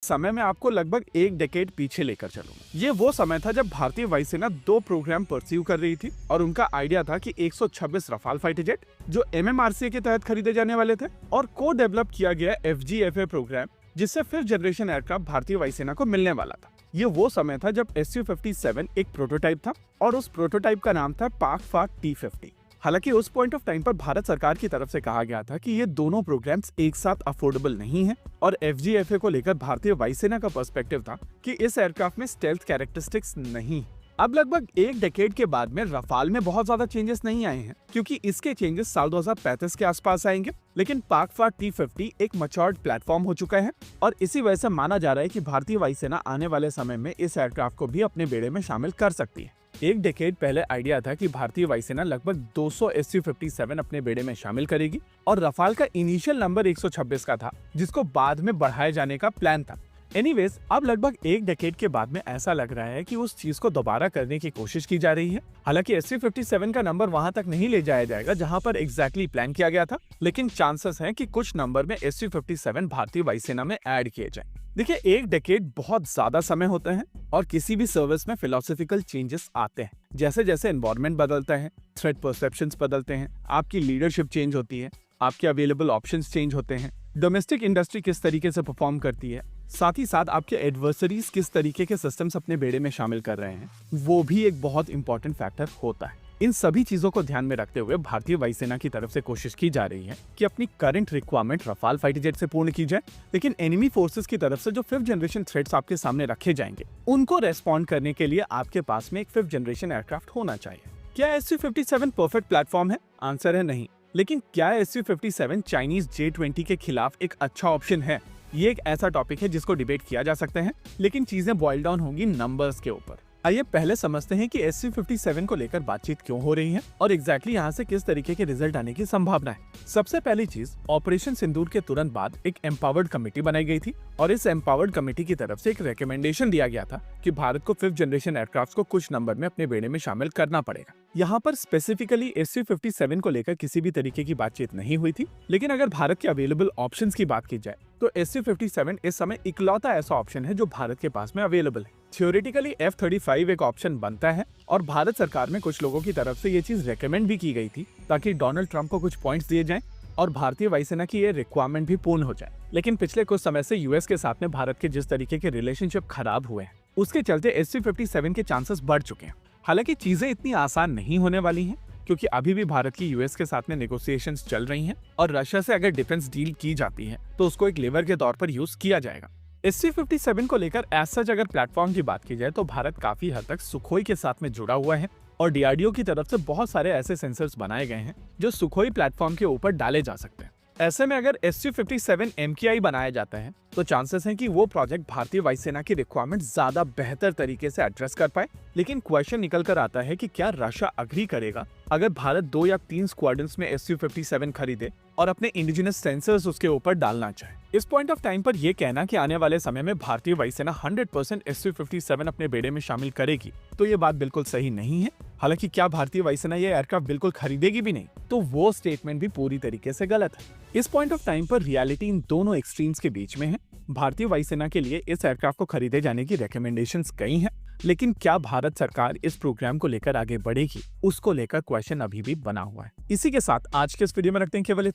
समय में आपको लगभग एक डेकेड पीछे लेकर चलूंगा। ये वो समय था जब भारतीय वायुसेना 2 प्रोग्राम परस्यू कर रही थी और उनका आइडिया था कि 126 रफाल फाइटर जेट जो MMRCA के तहत खरीदे जाने वाले थे और को डेवलप किया गया FGFA प्रोग्राम जिससे 5th जनरेशन एयरक्राफ्ट भारतीय वायुसेना को मिलने वाला था। ये वो समय था जब Su-57 एक प्रोटोटाइप था और उस प्रोटोटाइप का नाम था पाक-FA T-50। हालांकि उस पॉइंट ऑफ टाइम पर भारत सरकार की तरफ से कहा गया था कि ये दोनों प्रोग्राम्स एक साथ अफोर्डेबल नहीं हैं और FGFA को लेकर भारतीय वायुसेना का पर्सपेक्टिव था कि इस एयरक्राफ्ट में स्टेल्थ कैरेक्टरिस्टिक्स नहीं। अब लगभग एक डेकेड के बाद में रफाल में बहुत ज्यादा चेंजेस नहीं आए हैं क्योंकि इसके चेंजेस साल 2035 के आसपास आएंगे, लेकिन पाक-FA T-50 एक मैच्योर्ड प्लेटफॉर्म हो चुका है और इसी वजह से माना जा रहा है कि भारतीय वायुसेना आने वाले समय में इस एयरक्राफ्ट को भी अपने बेड़े में शामिल कर सकती है। एक डेकेड पहले आइडिया था कि भारतीय वायुसेना लगभग 200 Su-57 अपने बेड़े में शामिल करेगी और रफाल का इनिशियल नंबर 126 का था जिसको बाद में बढ़ाए जाने का प्लान था। एनीवेज, अब लगभग एक डेकेड के बाद में ऐसा लग रहा है कि उस चीज को दोबारा करने की कोशिश की जा रही है। हालांकि Su-57 का नंबर वहां तक नहीं ले जाया जाएगा जहां पर एग्जैक्टली प्लान किया गया था, लेकिन चांसेस हैं कि कुछ नंबर में Su-57 भारतीय वायुसेना में ऐड किए जाएं। देखिए, एक डेकेड बहुत ज्यादा समय होता है और किसी भी सर्विस में फिलोसॉफिकल चेंजेस आते हैं। जैसे जैसे एनवायरनमेंट बदलता है, थ्रेट परसेप्शंस बदलते हैं, आपकी लीडरशिप चेंज होती है, आपके अवेलेबल ऑप्शंस चेंज होते हैं, डोमेस्टिक इंडस्ट्री किस तरीके से परफॉर्म करती है, साथ ही साथ आपके एडवर्सरीज किस तरीके के सिस्टम्स अपने बेड़े में शामिल कर रहे हैं, वो भी एक बहुत इंपॉर्टेंट फैक्टर होता है। इन सभी चीजों को ध्यान में रखते हुए भारतीय वायुसेना की तरफ से कोशिश की जा रही है कि अपनी current requirement Rafale fighter jet से पूर्ण की जाए, लेकिन एनिमी फोर्सेस की तरफ से जो 5th जनरेशन थ्रेट्स आपके सामने रखे जाएंगे उनको रेस्पॉन्ड करने के लिए आपके पास में एक 5th जनरेशन एयरक्राफ्ट होना चाहिए। क्या Su-57 परफेक्ट प्लेटफॉर्म है? आंसर है नहीं। लेकिन क्या Su-57 चाइनीज J-20 के खिलाफ एक अच्छा ऑप्शन है? ये एक ऐसा टॉपिक है जिसको डिबेट किया जा सकता है, लेकिन चीजें बॉइल डाउन होंगी नंबर्स के ऊपर। आइए पहले समझते हैं कि Su-57 को लेकर बातचीत क्यों हो रही है और एग्जैक्टली यहाँ से किस तरीके के रिजल्ट आने की संभावना है। सबसे पहली चीज, ऑपरेशन सिंदूर के तुरंत बाद एक एम्पावर्ड कमेटी बनाई गई थी और इस एम्पावर्ड कमेटी की तरफ से एक रिकमेंडेशन दिया गया था कि भारत को 5th जनरेशन एयरक्राफ्ट को कुछ नंबर में अपने बेड़े में शामिल करना पड़ेगा। यहाँ पर स्पेसिफिकली Su-57 को लेकर किसी भी तरीके की बातचीत नहीं हुई थी, लेकिन अगर भारत के अवेलेबल ऑप्शंस की बात की जाए तो Su-57 इस समय इकलौता ऐसा ऑप्शन है जो भारत के पास में अवेलेबल है। थियोरेटिकली F-35 एक ऑप्शन बनता है और भारत सरकार में कुछ लोगों की तरफ से ये चीज रेकमेंड भी की गई थी ताकि डोनाल्ड ट्रंप को कुछ पॉइंट्स दिए जाएं और भारतीय वायुसेना की ये रिक्वायरमेंट भी पूर्ण हो जाए। लेकिन पिछले कुछ समय से यूएस के साथ में भारत के जिस तरीके के रिलेशनशिप खराब हुए हैं उसके चलते Su-57 के चांसेस बढ़ चुके हैं। हालांकि चीजें इतनी आसान नहीं होने वाली हैं क्योंकि अभी भी भारत की यूएस के साथ में नेगोशिएशंस चल रही हैं और रशिया से अगर डिफेंस डील की जाती है तो उसको एक लेवर के तौर पर यूज किया जाएगा। Su-57 को लेकर एज सच अगर प्लेटफॉर्म की बात की जाए तो भारत काफी हद तक सुखोई के साथ में जुड़ा हुआ है और DRDO की तरफ से बहुत सारे ऐसे सेंसर्स बनाए गए हैं जो सुखोई प्लेटफॉर्म के ऊपर डाले जा सकते हैं। ऐसे में अगर Su-57 MKI बनाया जाता है तो चांसेस हैं कि वो प्रोजेक्ट भारतीय वायुसेना की रिक्वायरमेंट ज्यादा बेहतर तरीके से एड्रेस कर पाए। लेकिन क्वेश्चन निकल कर आता है कि क्या रशिया अग्री करेगा अगर भारत 2 या 3 स्क्वाड्रंस में Su-57 खरीदे और अपने इंडिजिनस सेंसर्स उसके ऊपर डालना चाहे। इस पॉइंट ऑफ टाइम पर यह कहना कि आने वाले समय में भारतीय वायुसेना 100% Su-57 अपने बेड़े में शामिल करेगी तो ये बात बिल्कुल सही नहीं है। हालांकि क्या भारतीय वायुसेना ये एयरक्राफ्ट बिल्कुल खरीदेगी भी नहीं, तो वो स्टेटमेंट भी पूरी तरीके से गलत है। इस पॉइंट ऑफ टाइम पर रियलिटी इन दोनों एक्सट्रीम्स के बीच में है। भारतीय वायुसेना के लिए इस एयरक्राफ्ट को खरीदे जाने की रिकमेंडेशंस कई हैं, लेकिन क्या भारत सरकार इस प्रोग्राम को लेकर आगे बढ़ेगी, उसको लेकर क्वेश्चन अभी भी बना हुआ है। इसी के साथ आज के इस वीडियो में रखते हैं केवल